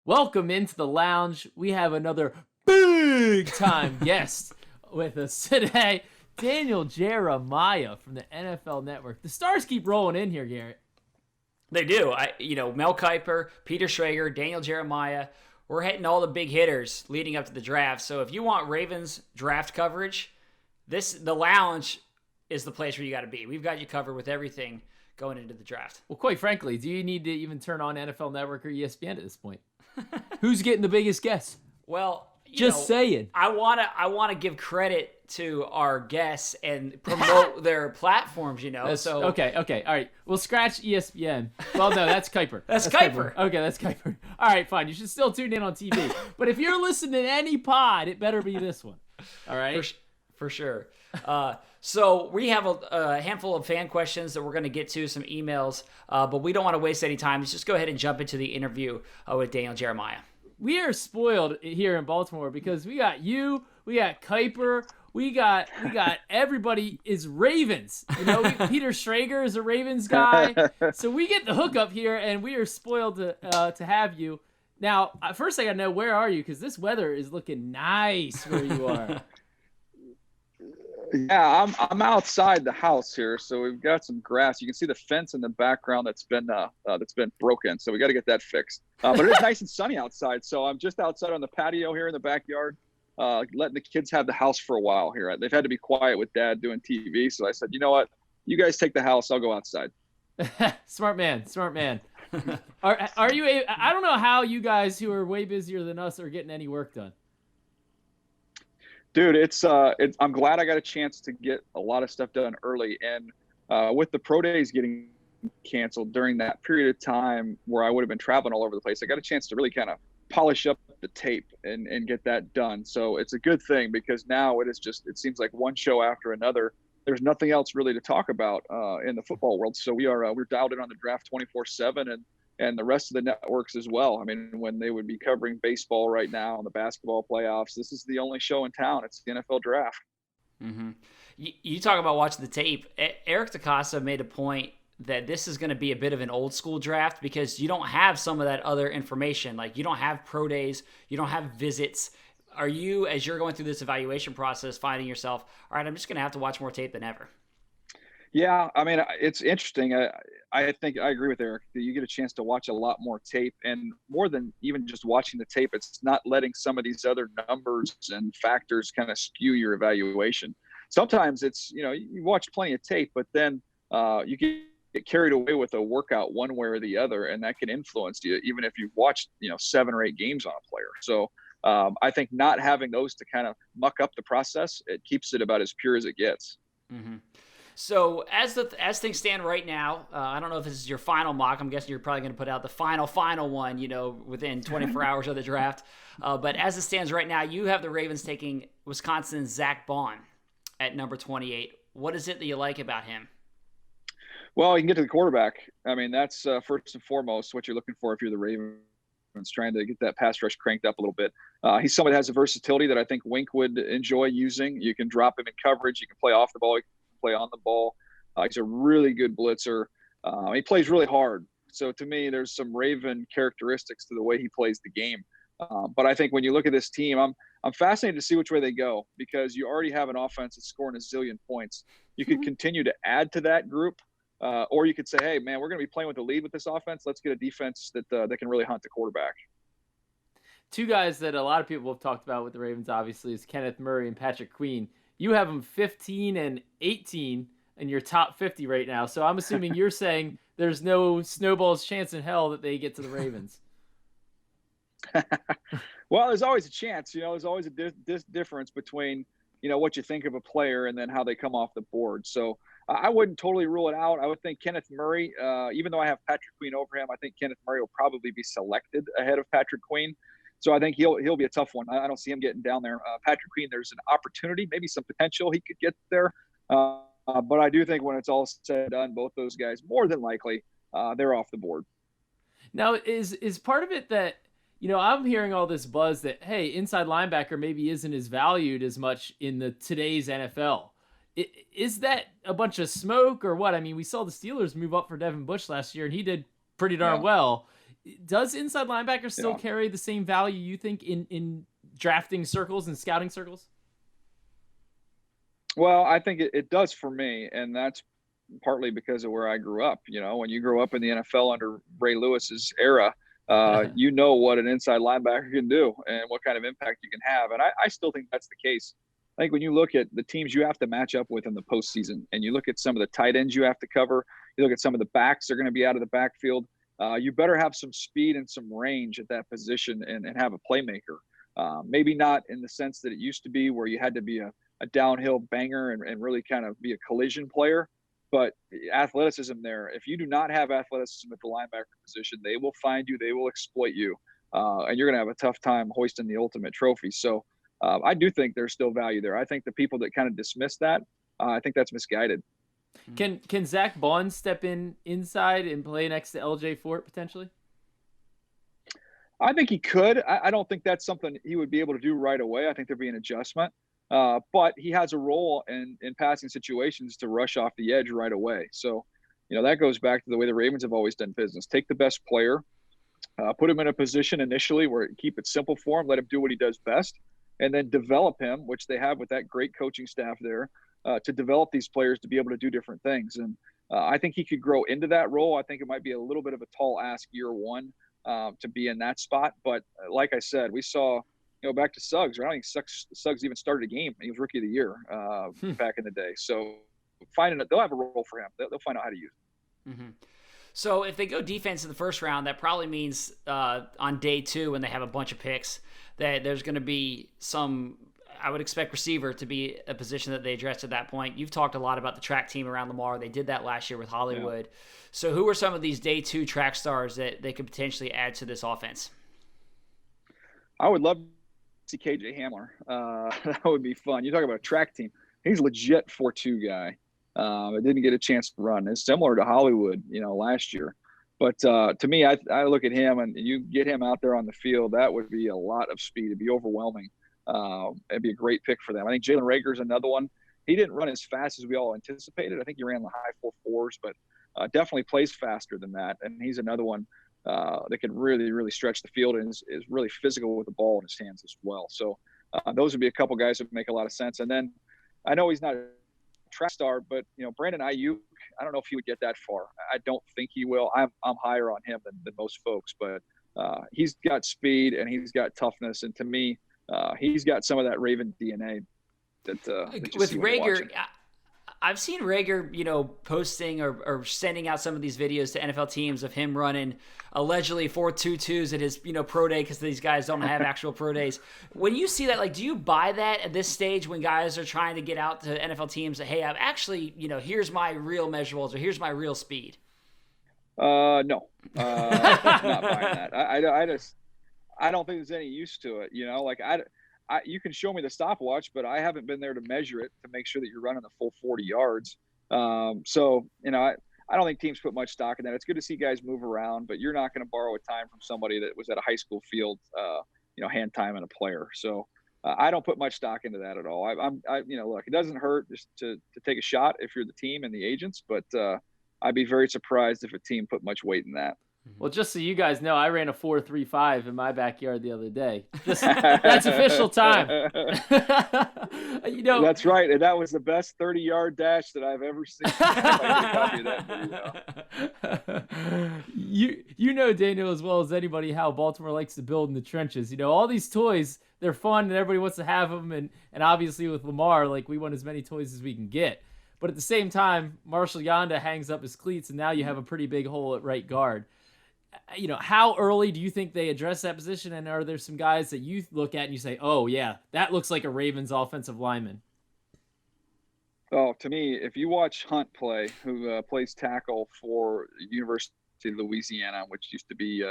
Welcome into the lounge. We have another big-time guest with us today, Daniel Jeremiah from the NFL Network. The stars keep rolling in here, Garrett. They do. Mel Kiper, Peter Schrager, Daniel Jeremiah. We're hitting all the big hitters leading up to the draft. So if you want Ravens draft coverage, the lounge is the place where you got to be. We've got you covered with everything going into the draft. Well, quite frankly, do you need to even turn on NFL Network or ESPN at this point? Who's getting the biggest guess? Well, just saying. I wanna give credit to our guests and promote their platforms. Okay. All right. We'll scratch ESPN. Well, no, that's Kuiper. That's Kuiper. Okay, that's Kuiper. All right, fine. You should still tune in on TV. But if you're listening to any pod, it better be this one. All right. For sure. So we have a handful of fan questions that we're going to get to, some emails, but we don't want to waste any time. Let's just go ahead and jump into the interview with Daniel Jeremiah. We are spoiled here in Baltimore because we got you, we got Kuiper, we got everybody is Ravens. Peter Schrager is a Ravens guy, so we get the hookup here, and we are spoiled to have you. Now, first I got to know, where are you? Because this weather is looking nice where you are. Yeah, I'm outside the house here, so we've got some grass. You can see the fence in the background that's been broken, so we got to get that fixed. But it is nice and sunny outside, so I'm just outside on the patio here in the backyard, letting the kids have the house for a while here. They've had to be quiet with Dad doing TV, so I said, you know what, you guys take the house, I'll go outside. Smart man. Are you? I don't know how you guys who are way busier than us are getting any work done. Dude, I'm glad I got a chance to get a lot of stuff done early. And with the pro days getting canceled during that period of time where I would have been traveling all over the place, I got a chance to really kind of polish up the tape and get that done. So it's a good thing because now it seems like one show after another. There's nothing else really to talk about in the football world. So we're dialed in on the draft 24/7 and the rest of the networks as well. I mean, when they would be covering baseball right now and the basketball playoffs, this is the only show in town. It's the NFL draft. Mm-hmm. You talk about watching the tape. Eric DeCosta made a point that this is going to be a bit of an old school draft because you don't have some of that other information. Like you don't have pro days, you don't have visits. Are you, as you're going through this evaluation process, finding yourself, all right, I'm just going to have to watch more tape than ever? Yeah, I mean, it's interesting. I think I agree with Eric that you get a chance to watch a lot more tape, and more than even just watching the tape, it's not letting some of these other numbers and factors kind of skew your evaluation. Sometimes it's, you watch plenty of tape, but then you get carried away with a workout one way or the other, and that can influence you, even if you've watched, 7 or 8 games on a player. So I think not having those to kind of muck up the process, it keeps it about as pure as it gets. Mm-hmm. So as things stand right now, I don't know if this is your final mock. I'm guessing you're probably going to put out the final one, within 24 hours of the draft. But as it stands right now, you have the Ravens taking Wisconsin's Zach Bond at number 28. What is it that you like about him? Well, you can get to the quarterback. I mean, that's first and foremost what you're looking for if you're the Ravens, trying to get that pass rush cranked up a little bit. He's somebody that has a versatility that I think Wink would enjoy using. You can drop him in coverage. You can play off the ball. You can play on the ball. He's a really good blitzer. He plays really hard. So to me, there's some Raven characteristics to the way he plays the game. But I think when you look at this team, I'm fascinated to see which way they go because you already have an offense that's scoring a zillion points. You could continue to add to that group, or you could say, hey, man, we're going to be playing with the lead with this offense. Let's get a defense that can really hunt the quarterback. Two guys that a lot of people have talked about with the Ravens, obviously, is Kenneth Murray and Patrick Queen. You have them 15 and 18 in your top 50 right now. So I'm assuming you're saying there's no snowball's chance in hell that they get to the Ravens. Well, there's always a chance. There's always a difference between, what you think of a player and then how they come off the board. So I wouldn't totally rule it out. I would think Kenneth Murray, even though I have Patrick Queen over him, I think Kenneth Murray will probably be selected ahead of Patrick Queen. So I think he'll be a tough one. I don't see him getting down there. Patrick Queen, there's an opportunity, maybe some potential he could get there. But I do think when it's all said and done, both those guys, more than likely, they're off the board. Now, is part of it that, I'm hearing all this buzz that, hey, inside linebacker maybe isn't as valued as much in today's NFL. Is that a bunch of smoke or what? I mean, we saw the Steelers move up for Devin Bush last year, and he did pretty darn well. Does inside linebacker still carry the same value, you think, in drafting circles and scouting circles? Well, I think it does for me, and that's partly because of where I grew up. When you grow up in the NFL under Ray Lewis's era, you know what an inside linebacker can do and what kind of impact you can have. And I still think that's the case. I think when you look at the teams you have to match up with in the postseason, and you look at some of the tight ends you have to cover, you look at some of the backs that are going to be out of the backfield, you better have some speed and some range at that position and have a playmaker. Maybe not in the sense that it used to be where you had to be a downhill banger and really kind of be a collision player. But athleticism there, if you do not have athleticism at the linebacker position, they will find you, they will exploit you, and you're going to have a tough time hoisting the ultimate trophy. So I do think there's still value there. I think the people that kind of dismiss that, I think that's misguided. Can Zach Bond step inside and play next to LJ Fort potentially? I think he could. I don't think that's something he would be able to do right away. I think there'd be an adjustment. But he has a role in passing situations to rush off the edge right away. So, that goes back to the way the Ravens have always done business. Take the best player, put him in a position initially where keep it simple for him, let him do what he does best, and then develop him, which they have with that great coaching staff there, to develop these players to be able to do different things. And I think he could grow into that role. I think it might be a little bit of a tall ask year one to be in that spot. But like I said, we saw – back to Suggs. I don't think Suggs even started a game. He was Rookie of the Year back in the day. So they'll have a role for him. They'll find out how to use it. Mm-hmm. So if they go defense in the first round, that probably means on day 2 when they have a bunch of picks that there's going to be some. I would expect receiver to be a position that they address at that point. You've talked a lot about the track team around Lamar. They did that last year with Hollywood. Yeah. So who are some of these day 2 track stars that they could potentially add to this offense? I would love see KJ Hamler. That would be fun. You talk about a track team. He's a legit 4.2 guy. I didn't get a chance to run. It's similar to Hollywood, last year. But to me, I look at him and you get him out there on the field, that would be a lot of speed. It'd be overwhelming. It'd be a great pick for them. I think Jalen Reagor's another one. He didn't run as fast as we all anticipated. I think he ran the high 4.4s, but definitely plays faster than that. And he's another one that can really, really stretch the field and is really physical with the ball in his hands as well. So those would be a couple guys that make a lot of sense. And then I know he's not a track star, but Brandon Ayuk, I don't know if he would get that far. I don't think he will. I'm higher on him than most folks, but he's got speed and he's got toughness. And to me, he's got some of that Raven DNA that with Reagor. I've seen Reagor, posting or sending out some of these videos to NFL teams of him running allegedly 4.22s at his, pro day because these guys don't have actual pro days. When you see that, do you buy that at this stage when guys are trying to get out to NFL teams that, hey, I'm actually, here's my real measurables or here's my real speed? No, I'm not buying that. I don't think there's any use to it. You can show me the stopwatch, but I haven't been there to measure it to make sure that you're running the full 40 yards. I don't think teams put much stock in that. It's good to see guys move around, but you're not going to borrow a time from somebody that was at a high school field, hand time and a player. So I don't put much stock into that at all. Look, it doesn't hurt just to take a shot if you're the team and the agents, but I'd be very surprised if a team put much weight in that. Well, just so you guys know, I ran a 4.35 in my backyard the other day. That's official time. That's right, and that was the best 30-yard dash that I've ever seen. Daniel, as well as anybody, how Baltimore likes to build in the trenches. All these toys, they're fun, and everybody wants to have them. And obviously with Lamar, we want as many toys as we can get. But at the same time, Marshall Yanda hangs up his cleats, and now you have a pretty big hole at right guard. How early do you think they address that position? And are there some guys that you look at and you say, oh, yeah, that looks like a Ravens offensive lineman? Oh, to me, if you watch Hunt play, who plays tackle for University of Louisiana, which used to be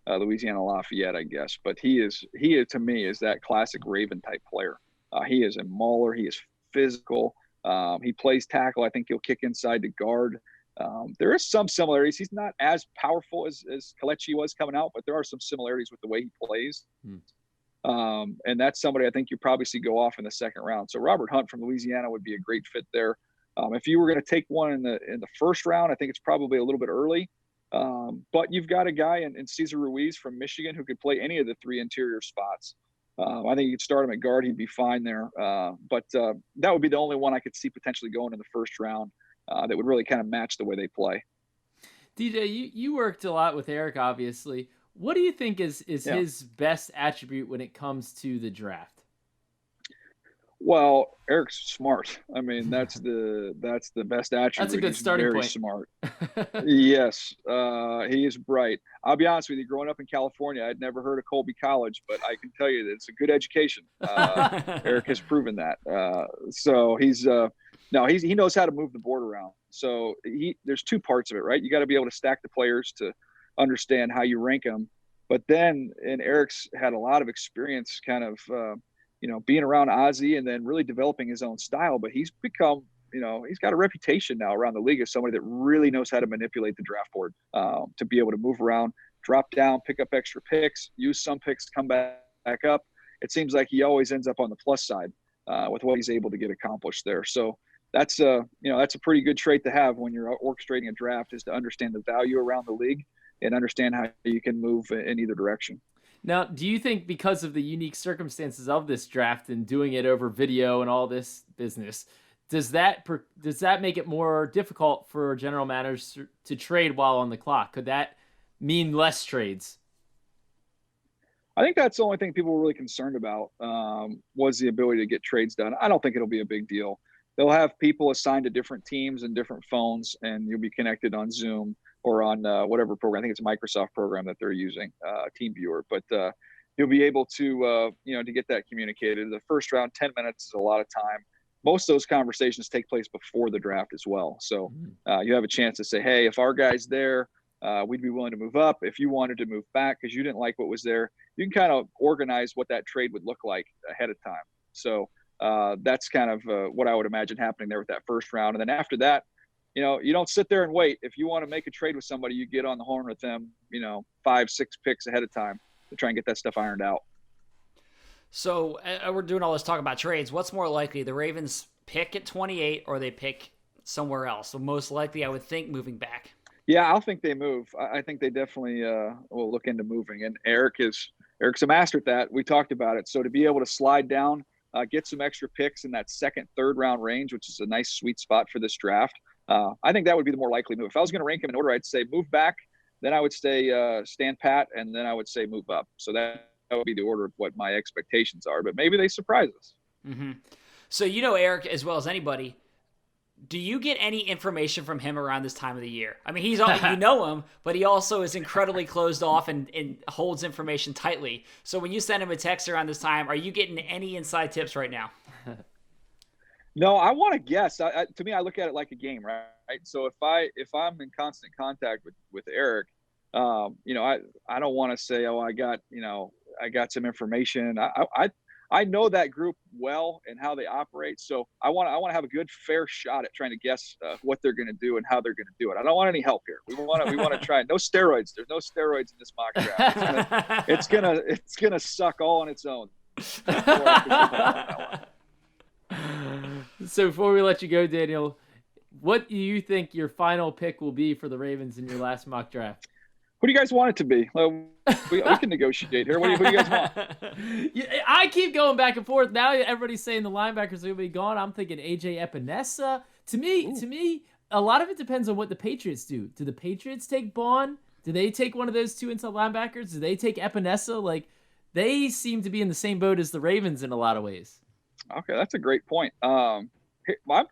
Louisiana Lafayette, I guess. But he is to me, is that classic Raven type player. He is a mauler. He is physical. He plays tackle. I think he'll kick inside to guard. There is some similarities. He's not as powerful as Kelechi was coming out, but there are some similarities with the way he plays. And that's somebody I think you probably see go off in the second round. So Robert Hunt from Louisiana would be a great fit there. If you were going to take one in the first round, I think it's probably a little bit early. But you've got a guy in Cesar Ruiz from Michigan who could play any of the 3 interior spots. I think you could start him at guard. He'd be fine there. But that would be the only one I could see potentially going in the first round that would really kind of match the way they play. DJ, you worked a lot with Eric, obviously. What do you think is his best attribute when it comes to the draft? Well, Eric's smart. I mean, that's the best attribute. That's a good starting point. Very smart. Yes, he is bright. I'll be honest with you. Growing up in California, I'd never heard of Colby College, but I can tell you that it's a good education. Eric has proven that. So he knows how to move the board around. So there's 2 parts of it, right? You got to be able to stack the players to understand how you rank them. But then, and Eric's had a lot of experience kind of, being around Ozzie and then really developing his own style. But he's become, he's got a reputation now around the league as somebody that really knows how to manipulate the draft board, to be able to move around, drop down, pick up extra picks, use some picks, come back up. It seems like he always ends up on the plus side with what he's able to get accomplished there. So that's a pretty good trait to have when you're orchestrating a draft, is to understand the value around the league and understand how you can move in either direction. Now, do you think because of the unique circumstances of this draft and doing it over video and all this business, does that make it more difficult for general managers to trade while on the clock? Could that mean less trades? I think that's the only thing people were really concerned about, was the ability to get trades done. I don't think it'll be a big deal. They'll have people assigned to different teams and different phones, and you'll be connected on Zoom or on whatever program. I think it's a Microsoft program that they're using, TeamViewer. But you'll be able to, to get that communicated. The first round, 10 minutes is a lot of time. Most of those conversations take place before the draft as well. So you have a chance to say, hey, if our guy's there, we'd be willing to move up. If you wanted to move back because you didn't like what was there, you can kind of organize what that trade would look like ahead of time. So that's kind of what I would imagine happening there with that first round. And then after that, you don't sit there and wait. If you want to make a trade with somebody, you get on the horn with them, 5-6 picks ahead of time to try and get that stuff ironed out. So we're doing all this talk about trades. What's more likely, the Ravens pick at 28 or they pick somewhere else? So most likely, I would think, moving back. Yeah, I think they move. I think they definitely will look into moving. And Eric's a master at that. We talked about it. So to be able to slide down, get some extra picks in that second, third round range, which is a nice sweet spot for this draft. I think that would be the more likely move. If I was going to rank them in order, I'd say move back, then I would say stand pat, and then I would say move up. So that would be the order of what my expectations are. But maybe they surprise us. Mm-hmm. So Eric as well as anybody. Do you get any information from him around this time of the year? I mean, you know him, but he also is incredibly closed off and holds information tightly. So when you send him a text around this time, are you getting any inside tips right now? No, I want to guess. To me, I look at it like a game, right? So if I'm in constant contact with Eric, I don't want to say, oh, I got some information. I know that group well and how they operate, so I want to have a good, fair shot at trying to guess what they're going to do and how they're going to do it. I don't want any help here. We want to try. No steroids. There's no steroids in this mock draft. It's gonna suck all on its own. So before we let you go, Daniel, what do you think your final pick will be for the Ravens in your last mock draft? Who do you guys want it to be? We can negotiate here. Who do you guys want? I keep going back and forth. Now everybody's saying the linebackers are going to be gone. I'm thinking AJ Epinesa. To me, a lot of it depends on what the Patriots do. Do the Patriots take Bond? Do they take one of those 2 inside linebackers? Do they take Epinesa? Like, they seem to be in the same boat as the Ravens in a lot of ways. Okay, that's a great point. I'm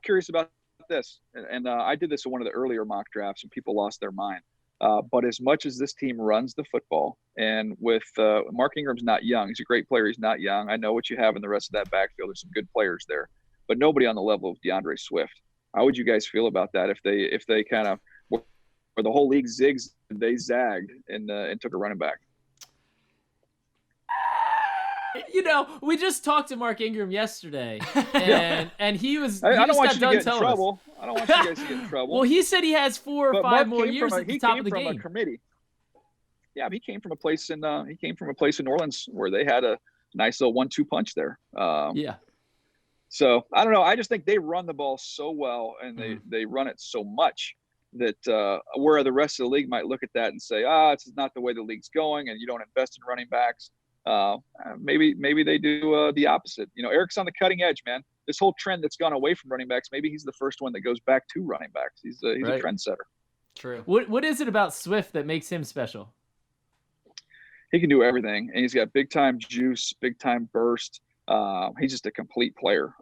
curious about this, and I did this in one of the earlier mock drafts, and people lost their mind. But as much as this team runs the football, and with Mark Ingram's not young, he's a great player. He's not young. I know what you have in the rest of that backfield. There's some good players there, but nobody on the level of DeAndre Swift. How would you guys feel about that if they kind of, where the whole league zigs, they zagged and took a running back? We just talked to Mark Ingram yesterday, and he was. I don't want you to get in trouble. I don't want you guys to get in trouble. Well, he said he has 4 or 5 more years at the top of the game. He came from a committee. Yeah, he came from a place in New Orleans where they had a nice little 1-2 punch there. Yeah. So I don't know. I just think they run the ball so well, and they run it so much where the rest of the league might look at that and say, it's not the way the league's going, and you don't invest in running backs. Maybe they do the opposite. Eric's on the cutting edge, man. This whole trend that's gone away from running backs, maybe he's the first one that goes back to running backs. He's right. a trendsetter. True. What is it about Swift that makes him special? He can do everything, and he's got big time juice, big time burst. He's just a complete player.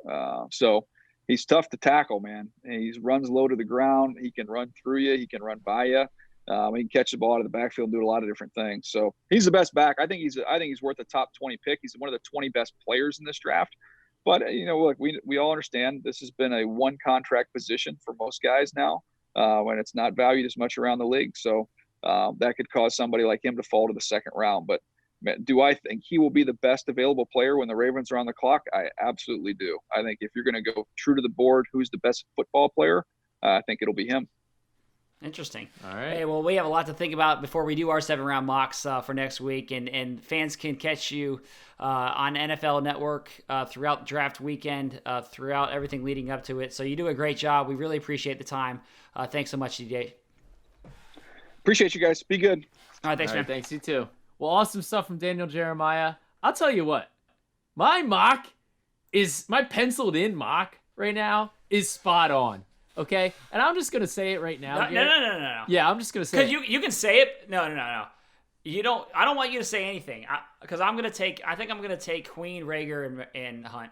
So he's tough to tackle, man. And he runs low to the ground. He can run through you. He can run by you. He can catch the ball out of the backfield and do a lot of different things. So he's the best back. I think he's worth a top 20 pick. He's one of the 20 best players in this draft. But look, we all understand this has been a one contract position for most guys now, when it's not valued as much around the league. So that could cause somebody like him to fall to the second round. But do I think he will be the best available player when the Ravens are on the clock? I absolutely do. I think if you're going to go true to the board, who's the best football player? I think it'll be him. Interesting. All right. Hey, well, we have a lot to think about before we do our 7-round mocks for next week, and fans can catch you on NFL Network throughout draft weekend, throughout everything leading up to it. So you do a great job. We really appreciate the time. Thanks so much, DJ. Appreciate you guys. Be good. All right, thanks, man. Thanks, you too. Well, awesome stuff from Daniel Jeremiah. I'll tell you what, my penciled in mock right now is spot on. Okay, and I'm just gonna say it right now. No. Yeah, I'm just gonna say. Because you can say it. No. You don't. I don't want you to say anything. Because I think I'm gonna take Queen, Rager, and Hunt.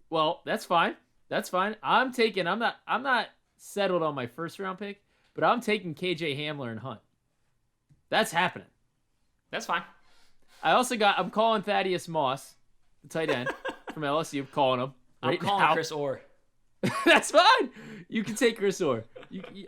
Well, that's fine. I'm not settled on my first round pick, but I'm taking KJ Hamler and Hunt. That's happening. That's fine. I'm calling Thaddeus Moss, the tight end from LSU. I'm calling him. I'm calling now. Chris Orr. That's fine. You can take Chris Orr.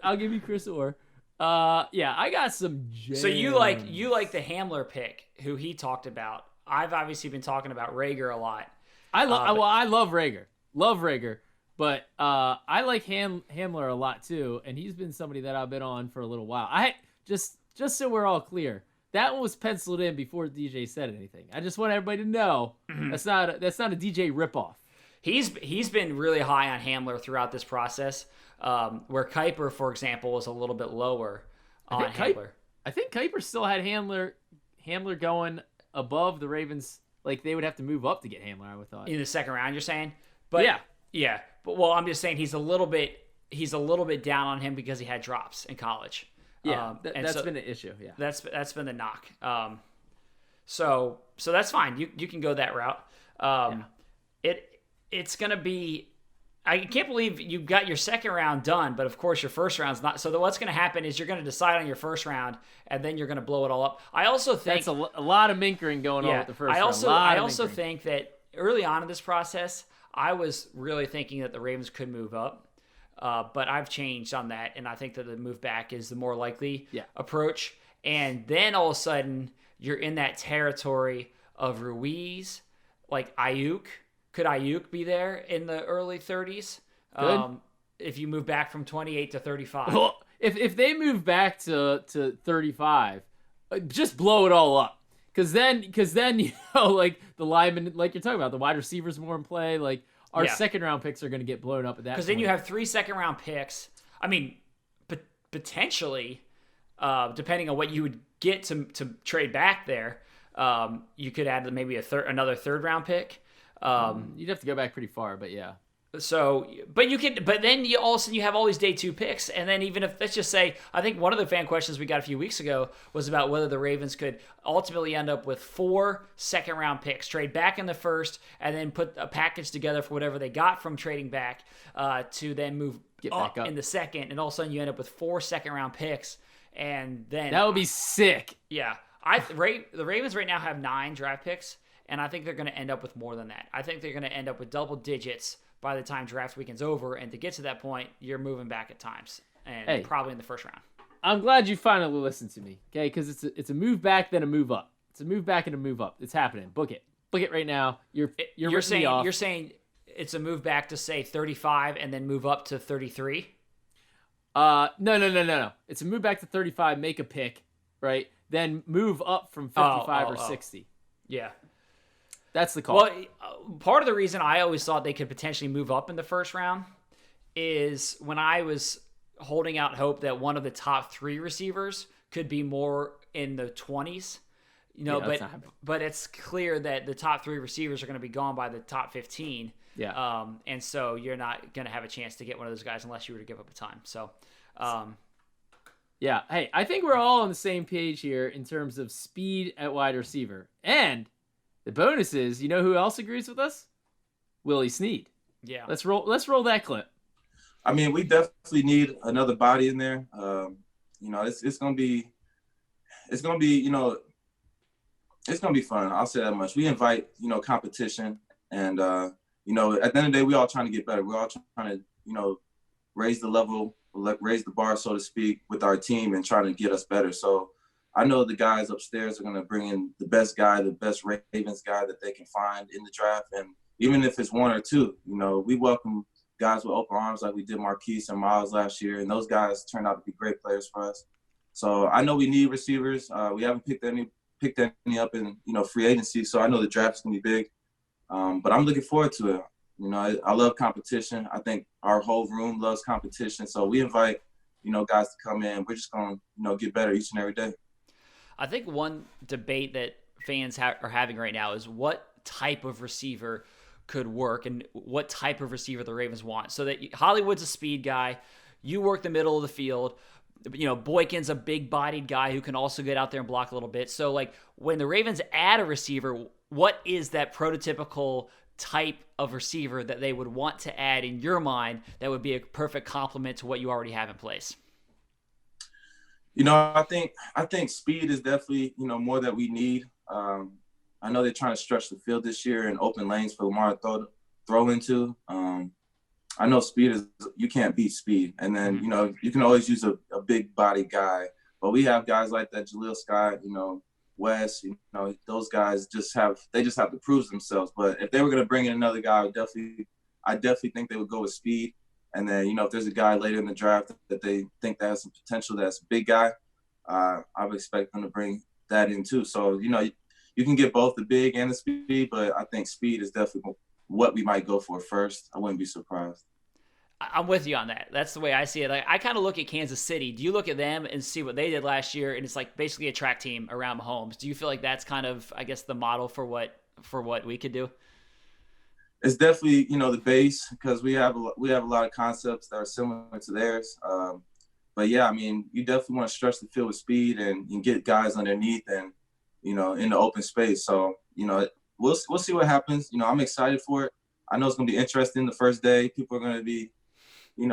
I'll give you Chris Orr. Yeah, I got some gems. So you like the Hamler pick, who he talked about. I've obviously been talking about Rager a lot. I love Rager. Love Rager. But I like Hamler a lot too, and he's been somebody that I've been on for a little while. I just so we're all clear, that one was penciled in before DJ said anything. I just want everybody to know that's not a DJ ripoff. He's been really high on Hamler throughout this process, where Kuiper, for example, was a little bit lower on Hamler. I think Kuiper still had Hamler going above the Ravens. Like they would have to move up to get Hamler, I would thought. In the second round, you're saying? But yeah. But well, I'm just saying he's a little bit down on him because he had drops in college. Yeah, that's been an issue. Yeah, that's been the knock. So that's fine. You can go that route. It's gonna be. I can't believe you got your second round done, but of course your first round's not. So what's going to happen is you're going to decide on your first round, and then you're going to blow it all up. I also think that's a lot of minkering going on with the first round. I also think that early on in this process, I was really thinking that the Ravens could move up, but I've changed on that, and I think that the move back is the more likely approach. And then all of a sudden, you're in that territory of Ruiz, like Ayuk. Could Ayuk be there in the early 30s? If you move back from 28 to 35. Well, if they move back to 35, just blow it all up. Because then like the linemen, like you're talking about, the wide receivers more in play. Like our second round picks are going to get blown up at that. Because then you have 3 second round picks. I mean, potentially, depending on what you would get to trade back there, you could add maybe another third round pick. You'd have to go back pretty far, but yeah. So, but then you all of a sudden you have all these day 2 picks, and then even if, let's just say, I think one of the fan questions we got a few weeks ago was about whether the Ravens could ultimately end up with 4 second round picks, trade back in the first, and then put a package together for whatever they got from trading back to then move back up in the second, and all of a sudden you end up with 4 second round picks, and then that would be sick. Yeah, the Ravens right now have 9 draft picks. And I think they're going to end up with more than that. I think they're going to end up with double digits by the time draft weekend's over. And to get to that point, you're moving back at times. And probably in the first round. I'm glad you finally listened to me. Okay, because it's a move back, then a move up. It's a move back and a move up. It's happening. Book it right now. You're saying it's a move back to say 35 and then move up to 33? No. It's a move back to 35, make a pick, right? Then move up from 55 or 60. Yeah. That's the call. Well, part of the reason I always thought they could potentially move up in the first round is when I was holding out hope that one of the top 3 receivers could be more in the 20s. But it's clear that the top 3 receivers are going to be gone by the top 15. Yeah. And so you're not going to have a chance to get one of those guys unless you were to give up a time. So, yeah. Hey, I think we're all on the same page here in terms of speed at wide receiver. And the bonus is, you know who else agrees with us? Willie Snead. Yeah. Let's roll that clip. I mean, we definitely need another body in there. It's gonna be it's gonna be fun. I'll say that much. We invite, competition, and at the end of the day, we all trying to get better. We're all trying to, raise the level, raise the bar, so to speak, with our team and trying to get us better. So I know the guys upstairs are going to bring in the best guy, the best Ravens guy that they can find in the draft. And even if it's 1 or 2, we welcome guys with open arms like we did Marquise and Miles last year. And those guys turned out to be great players for us. So I know we need receivers. We haven't picked any up in, free agency. So I know the draft's going to be big. But I'm looking forward to it. I love competition. I think our whole room loves competition. So we invite, guys to come in. We're just going to, get better each and every day. I think one debate that fans are having right now is what type of receiver could work and what type of receiver the Ravens want. So that Hollywood's a speed guy. You work the middle of the field. Boykin's a big-bodied guy who can also get out there and block a little bit. So, when the Ravens add a receiver, what is that prototypical type of receiver that they would want to add in your mind that would be a perfect complement to what you already have in place? I think speed is definitely, more that we need. I know they're trying to stretch the field this year and open lanes for Lamar to throw into. I know speed is, you can't beat speed. And then, you can always use a big body guy. But we have guys like that, Jaleel Scott, Wes, those guys just have to prove themselves. But if they were going to bring in another guy, I definitely think they would go with speed. And then, if there's a guy later in the draft that they think that has some potential, that's a big guy, I would expect them to bring that in too. So, you can get both the big and the speed, but I think speed is definitely what we might go for first. I wouldn't be surprised. I'm with you on that. That's the way I see it. I kind of look at Kansas City. Do you look at them and see what they did last year, and it's basically a track team around Mahomes? Do you feel like that's kind of, I guess, the model for what we could do? It's definitely, the base, because we have a lot of concepts that are similar to theirs. But yeah, I mean, you definitely want to stretch the field with speed and get guys underneath and, in the open space. So, we'll see what happens. I'm excited for it. I know it's going to be interesting the first day. People are going to be, you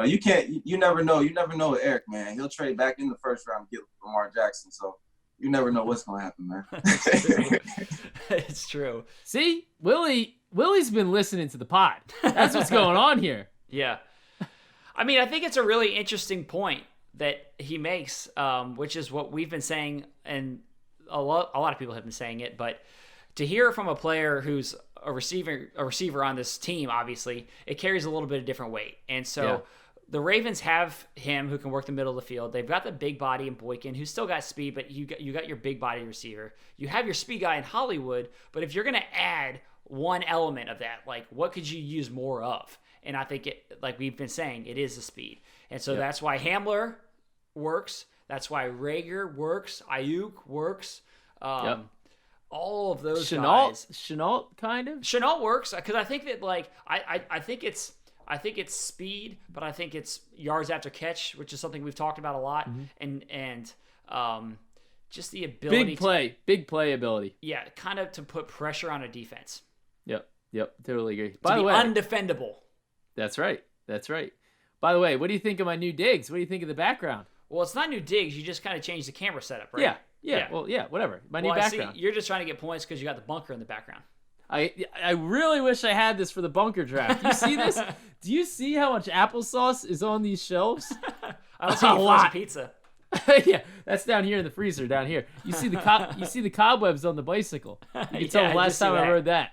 never know. You never know with Eric, man. He'll trade back in the first round and get Lamar Jackson. So you never know what's going to happen, man. It's true. See, Willie's been listening to the pod. That's what's going on here. Yeah. I mean, I think it's a really interesting point that he makes, which is what we've been saying, and a lot of people have been saying it, but to hear from a player who's a receiver on this team, obviously, it carries a little bit of different weight. And so the Ravens have him who can work the middle of the field. They've got the big body in Boykin, who's still got speed, but you got your big body receiver. You have your speed guy in Hollywood, but if you're going to add one element of that, what could you use more of? And I think it, like we've been saying, it is the speed. And so that's why Hamler works. That's why Rager works. Ayuk works. All of those guys. Shenault kind of. Shenault works because I think that I think it's speed, but I think it's yards after catch, which is something we've talked about a lot, and just the ability. Big play ability. Yeah, kind of to put pressure on a defense. Yep, totally agree. By the way, undefendable. That's right. By the way, what do you think of my new digs? What do you think of the background? Well, it's not new digs. You just kind of changed the camera setup, right? Yeah. Well, whatever. My new background. I see you're just trying to get points because you got the bunker in the background. I really wish I had this for the bunker draft. You see this? Do you see how much applesauce is on these shelves? I don't see a lot. Pizza. Yeah, that's down here in the freezer. Down here, you see the cobwebs on the bicycle. You can tell the last time I heard that.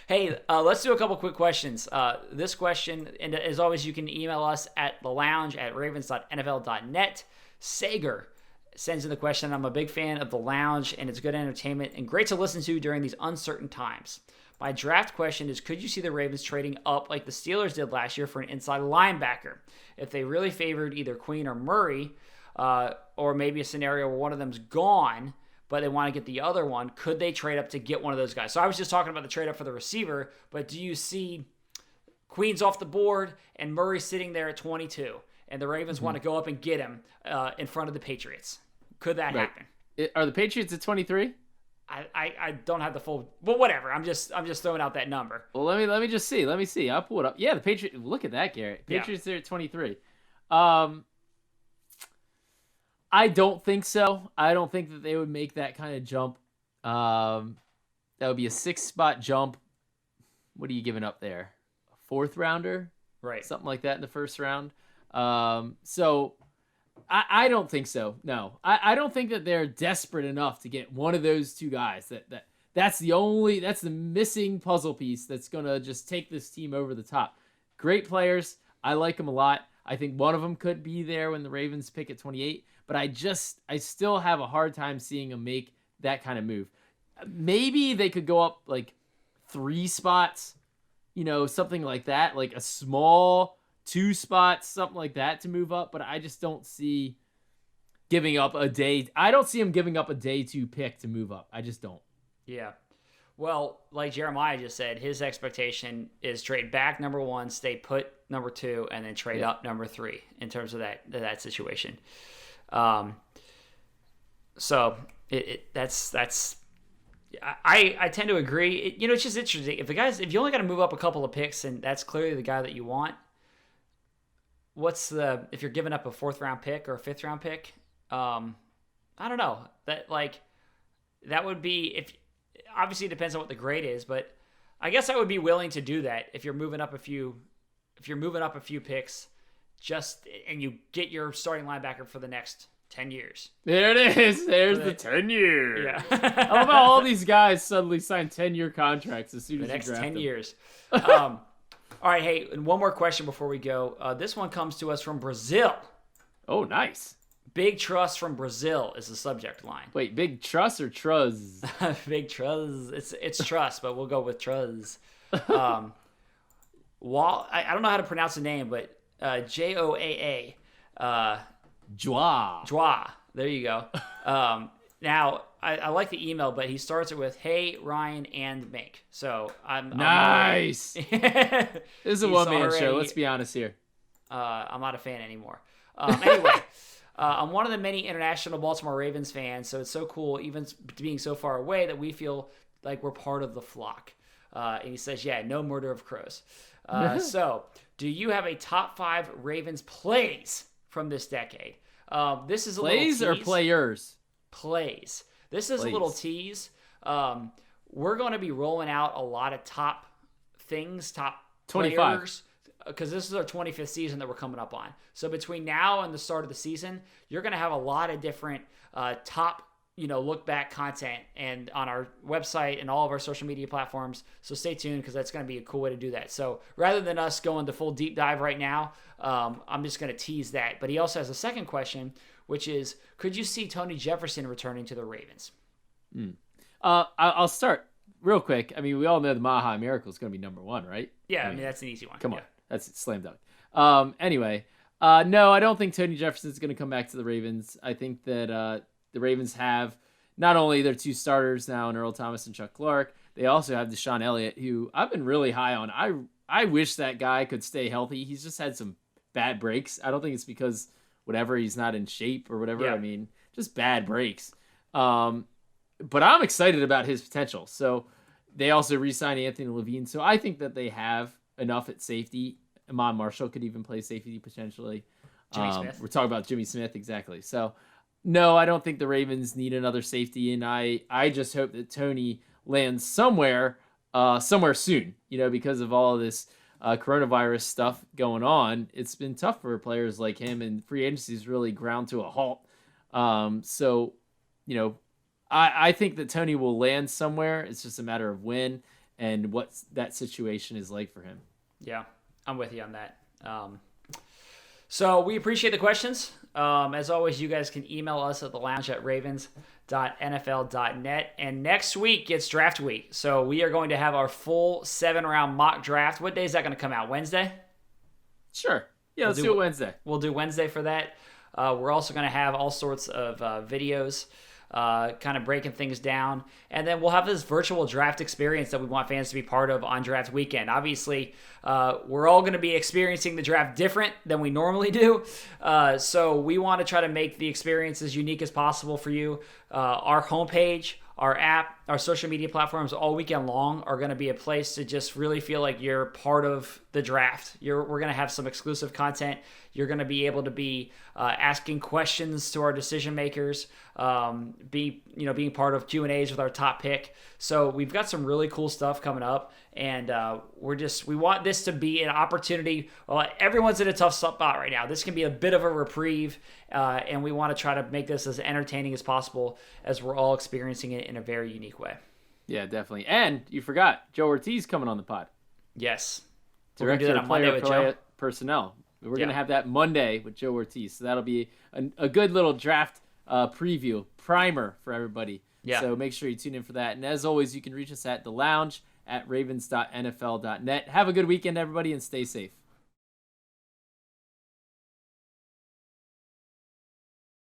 Hey, let's do a couple quick questions. This question, and as always, you can email us at thelounge@ravens.nfl.net. Sager sends in the question, I'm a big fan of The Lounge, and it's good entertainment and great to listen to during these uncertain times. My draft question is, could you see the Ravens trading up like the Steelers did last year for an inside linebacker? If they really favored either Queen or Murray, or maybe a scenario where one of them's gone, but they want to get the other one, could they trade up to get one of those guys? So I was just talking about the trade up for the receiver, but do you see Queen's off the board and Murray sitting there at 22, and the Ravens want to go up and get him in front of the Patriots? Could that happen? Are the Patriots at 23? I don't have the full, but whatever. I'm just throwing out that number. Well, let me just see. Let me see. I'll pull it up. Yeah, the Patriots. Look at that, Garrett. Patriots are at 23. I don't think so. I don't think that they would make that kind of jump. That would be a 6-spot jump. What are you giving up there? A 4th rounder? Right. Something like that in the 1st round. So I don't think so. No, I don't think that they're desperate enough to get one of those two guys. That's the missing puzzle piece that's going to just take this team over the top. Great players. I like them a lot. I think one of them could be there when the Ravens pick at 28, but I still have a hard time seeing them make that kind of move. Maybe they could go up like 3 spots, something like that, like a small 2 spots, something like that to move up, but I just don't see giving up a day. I don't see him giving up a day 2 pick to move up. I just don't. Yeah. Well, like Jeremiah just said, his expectation is trade back number 1, stay put number 2, and then trade up number 3 in terms of that situation. So that's I tend to agree. It's just interesting. If you only got to move up a couple of picks and that's clearly the guy that you want, if you're giving up a 4th round pick or a 5th round pick, I don't know. That would be, obviously it depends on what the grade is, but I guess I would be willing to do that if you're moving up a few picks and you get your starting linebacker for the next 10 years. There it is. There's the 10 years. Yeah. I love how all these guys suddenly sign 10-year contracts as soon as the next you draft 10 them. years. All right, hey, and one more question before we go. This one comes to us from Brazil. Oh, nice. Big trust from Brazil is the subject line. Wait, big truss or truz? Big truz. It's trust, but we'll go with truz. I don't know how to pronounce the name, but Joaa. Joa. There you go. Now, I like the email, but he starts it with, "Hey, Ryan and Mink." So I'm nice. This is a one-man show. Let's be honest here. I'm not a fan anymore. Anyway, I'm one of the many international Baltimore Ravens fans, so it's so cool, even being so far away, that we feel like we're part of the flock. And he says, "Yeah, no murder of crows." So, do you have a top 5 Ravens plays from this decade? This is a plays little or players? Plays. This is a little tease. We're going to be rolling out a lot of top things, top 25. players, because this is our 25th season that we're coming up on. So between now and the start of the season, you're going to have a lot of different top, look back content and on our website and all of our social media platforms. So stay tuned, because that's going to be a cool way to do that. So rather than us going the full deep dive right now, I'm just going to tease that. But he also has a second question, which is, could you see Tony Jefferson returning to the Ravens? I'll start real quick. I mean, we all know the Maha Miracle is going to be number 1, right? Yeah, I mean that's an easy one. Come on. That's a slam dunk. Anyway, no, I don't think Tony Jefferson is going to come back to the Ravens. I think that the Ravens have not only their 2 starters now in Earl Thomas and Chuck Clark, they also have Deshaun Elliott, who I've been really high on. I wish that guy could stay healthy. He's just had some bad breaks. I don't think it's because he's not in shape or whatever. Yeah. I mean, just bad breaks. But I'm excited about his potential. So they also re-signed Anthony Levine. So I think that they have enough at safety. Amon Marshall could even play safety potentially. Jimmy Smith. We're talking about Jimmy Smith, exactly. So no, I don't think the Ravens need another safety, and I just hope that Tony lands somewhere soon, because of all of this coronavirus stuff going on. It's been tough for players like him, and free agency is really ground to a halt. So, I think that Tony will land somewhere. It's just a matter of when and what that situation is like for him. Yeah, I'm with you on that. So we appreciate the questions. As always, you guys can email us at thelounge@ravens.com. NFL.net. And next week it's draft week. So we are going to have our full 7-round mock draft. What day is that going to come out? Wednesday? Sure. Yeah, let's do it Wednesday. We'll do Wednesday for that. We're also going to have all sorts of videos kind of breaking things down. And then we'll have this virtual draft experience that we want fans to be part of on draft weekend. Obviously, we're all going to be experiencing the draft different than we normally do. So we want to try to make the experience as unique as possible for you. Our homepage, our app, our social media platforms all weekend long are going to be a place to just really feel like you're part of the draft. We're going to have some exclusive content. You're going to be able to be asking questions to our decision makers, being part of Q&As with our top pick. So we've got some really cool stuff coming up, and we want this to be an opportunity. Well, everyone's in a tough spot right now. This can be a bit of a reprieve, and we want to try to make this as entertaining as possible as we're all experiencing it in a very unique way. Yeah, definitely. And you forgot Joe Ortiz coming on the pod. Yes. Director of player personnel. We're going to have that Monday with Joe Ortiz. So that'll be a good little draft preview, primer for everybody. Yeah. So make sure you tune in for that. And as always, you can reach us at the lounge at ravens.nfl.net. Have a good weekend, everybody, and stay safe.